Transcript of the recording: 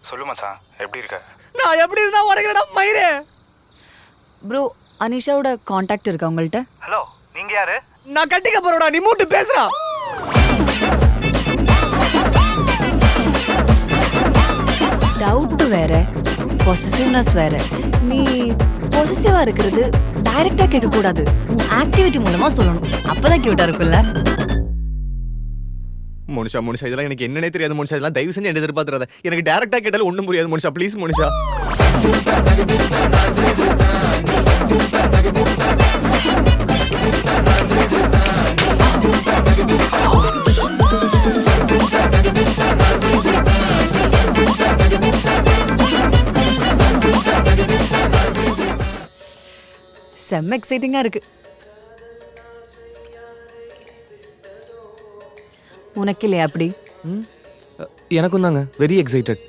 சொல்லு மச்சான், எப்படி இருக்க? நான் எப்படி இருந்தா உனக்குடா மயிரே. ப்ரோ அனிஷாவோட காண்டாக்ட் இருக்கா உங்கள்கிட்ட? ஹலோ, நீங்க யாரு? நான் கட்டிக்க போறடா, நீ மூட்டு பேசுறா. டவுட் வேற, பொசசிவ்னஸ் வேற. நீ பொசசிவா இருக்கிறது டைரக்டா கேட்க கூடாது, உன் ஆக்டிவிட்டி மூலமா சொல்லணும். அப்பதான் கியூட்டா இருக்கும்ல. மனுஷா மனுஷா இதெல்லாம் எனக்கு என்னன்னே தெரியாது மனுஷா. இதெல்லாம் தயவு செஞ்சு என்ன எதிர்பார்த்துறாத. எனக்கு டைரக்டா கேட்டாலும் ஒண்ணும் புரியாது மனுஷா. ப்ளீஸ் மனுஷா. செம்ம எக்ஸைட்டிங்கா இருக்கு. உனக்கு இல்லையா அப்படி? எனக்கும் தாங்க வெரி எக்ஸைட்டட்.